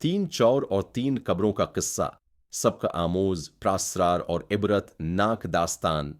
तीन चौर और तीन कब्रों का किस्सा, सबका आमोज, प्रासरार और इबरत नाक दास्तान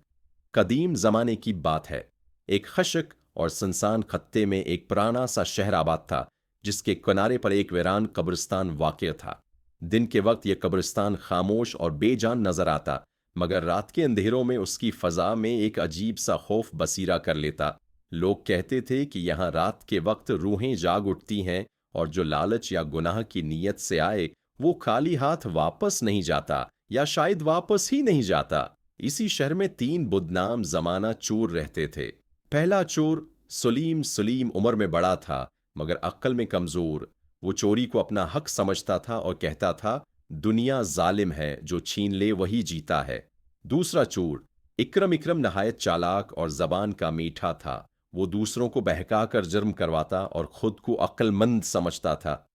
कदीम जमाने की बात है। एक खशक और सुनसान खत्ते में एक पुराना सा शहर आबाद था, जिसके किनारे पर एक वीरान कब्रिस्तान वाक़ था। दिन के वक्त यह कब्रिस्तान खामोश और बेजान नजर आता, मगर रात के अंधेरों में उसकी फजा में एक अजीब सा खौफ बसीरा कर लेता। लोग कहते थे कि यहाँ रात के वक्त रूहें जाग उठती हैं, और जो लालच या गुनाह की नीयत से आए वो खाली हाथ वापस नहीं जाता, या शायद वापस ही नहीं जाता। इसी शहर में तीन बुदनाम जमाना चोर रहते थे। पहला चोर सलीम सलीम उम्र में बड़ा था, मगर अक्ल में कमजोर। वो चोरी को अपना हक समझता था और कहता था, दुनिया जालिम है, जो छीन ले वही जीता है। दूसरा चोर इकरम इकरम नहायत चालाक और जबान का मीठा था। वो दूसरों को बहकाकर जुर्म करवाता और खुद को अक्लमंद समझता था।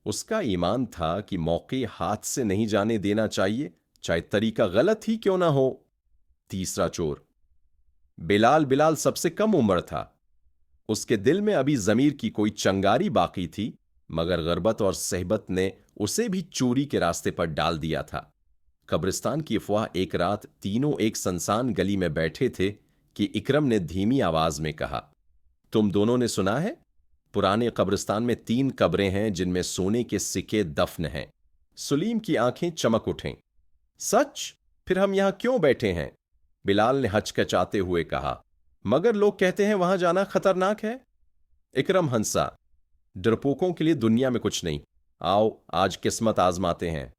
उसका ईमान था कि मौके हाथ से नहीं जाने देना चाहिए, चाहे तरीका गलत ही क्यों ना हो। तीसरा चोर बिलाल बिलाल सबसे कम उम्र था। उसके दिल में अभी जमीर की कोई चंगारी बाकी थी, मगर गरबत और सहबत ने उसे भी चोरी के रास्ते पर डाल दिया था। कब्रिस्तान की अफवाह एक रात तीनों एक सुनसान गली में बैठे थे कि इकरम ने धीमी आवाज में कहा, तुम दोनों ने सुना है? पुराने कब्रिस्तान में तीन कब्रें हैं जिनमें सोने के सिक्के दफन हैं। सलीम की आंखें चमक उठें। सच? फिर हम यहां क्यों बैठे हैं? बिलाल ने हचकचाते हुए कहा, मगर लोग कहते हैं वहां जाना खतरनाक है। इकरम हंसा, डरपोकों के लिए दुनिया में कुछ नहीं। आओ आज किस्मत आजमाते हैं।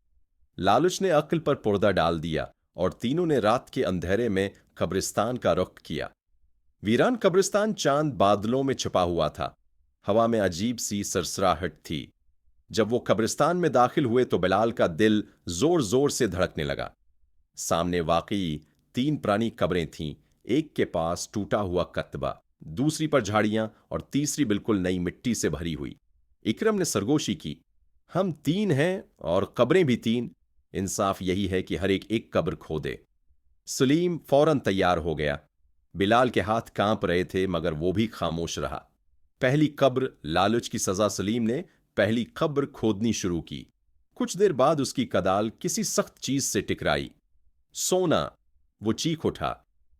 लालच ने अक्ल पर पर्दा डाल दिया और तीनों ने रात के अंधेरे में कब्रिस्तान का रुख किया। वीरान कब्रिस्तान चांद बादलों में छिपा हुआ था। हवा में अजीब सी सरसराहट थी। जब वो कब्रिस्तान में दाखिल हुए तो बिलाल का दिल जोर जोर से धड़कने लगा। सामने वाकई तीन पुरानी कब्रें थीं। एक के पास टूटा हुआ कत्बा, दूसरी पर झाड़ियां और तीसरी बिल्कुल नई मिट्टी से भरी हुई। इकरम ने सरगोशी की, हम तीन हैं और कब्रें भी तीन। इंसाफ यही है कि हर एक एक कब्र खोदे। सलीम फौरन तैयार हो गया। बिलाल के हाथ कांप रहे थे, मगर वो भी खामोश रहा। पहली कब्र लालच की सजा सलीम ने पहली कब्र खोदनी शुरू की। कुछ देर बाद उसकी कदाल किसी सख्त चीज से टकराई। सोना! वो चीख उठा,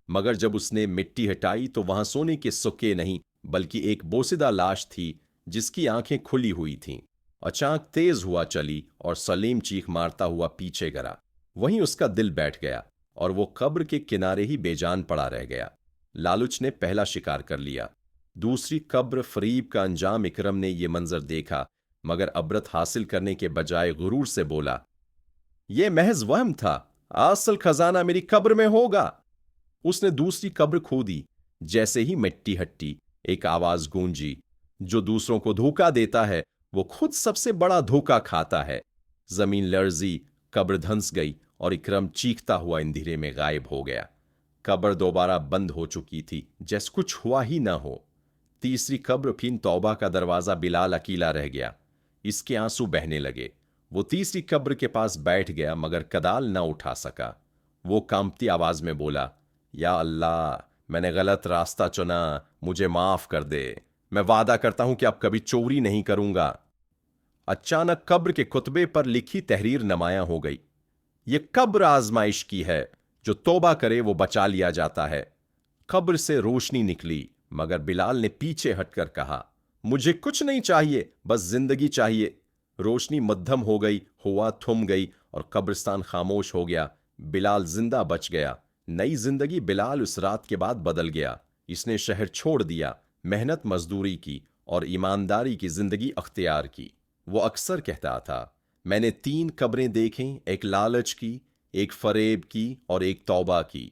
मगर जब उसने मिट्टी हटाई तो वहां सोने के सुक्के नहीं, बल्कि एक बोसिदा लाश थी जिसकी आंखें खुली हुई थीं। अचानक तेज हुआ चली और सलीम चीख मारता हुआ पीछे गिरा। वहीं उसका दिल बैठ गया और वो कब्र के किनारे ही बेजान पड़ा रह गया। लालच ने पहला शिकार कर लिया। दूसरी कब्र फरीब का अंजाम इकरम ने यह मंजर देखा, मगर अबरत हासिल करने के बजाय गुरूर से बोला, यह महज वहम था, असल खजाना मेरी कब्र में होगा। उसने दूसरी कब्र खोदी। जैसे ही मिट्टी हट्टी, एक आवाज गूंजी, जो दूसरों को धोखा देता है वो खुद सबसे बड़ा धोखा खाता है। जमीन लर्जी, कब्र धंस गई और इकरम चीखता हुआ अंधेरे में गायब हो गया। कब्र दोबारा बंद हो चुकी थी, जैसे कुछ हुआ ही ना हो। तीसरी कब्र फिर तौबा का दरवाजा। बिलाल अकेला रह गया। इसके आंसू बहने लगे। वो तीसरी कब्र के पास बैठ गया, मगर कदाल ना उठा सका। वो कांपती आवाज में बोला, या अल्लाह, मैंने गलत रास्ता चुना, मुझे माफ कर दे। मैं वादा करता हूं कि अब कभी चोरी नहीं करूंगा। अचानक कब्र के कुतबे पर लिखी तहरीर नुमायां हो गई, यह कब्र आजमाइश की है, जो तौबा करे वो बचा लिया जाता है। कब्र से रोशनी निकली, मगर बिलाल ने पीछे हटकर कहा, मुझे कुछ नहीं चाहिए, बस जिंदगी चाहिए। रोशनी मध्यम हो गई, हुआ थम गई और कब्रिस्तान खामोश हो गया। बिलाल जिंदा बच गया। नई जिंदगी बिलाल उस रात के बाद बदल गया। इसने शहर छोड़ दिया, मेहनत मजदूरी की और ईमानदारी की जिंदगी अख्तियार की। वो अक्सर कहता था, मैंने तीन कब्रें देखें, एक लालच की, एक फरेब की और एक तौबा की।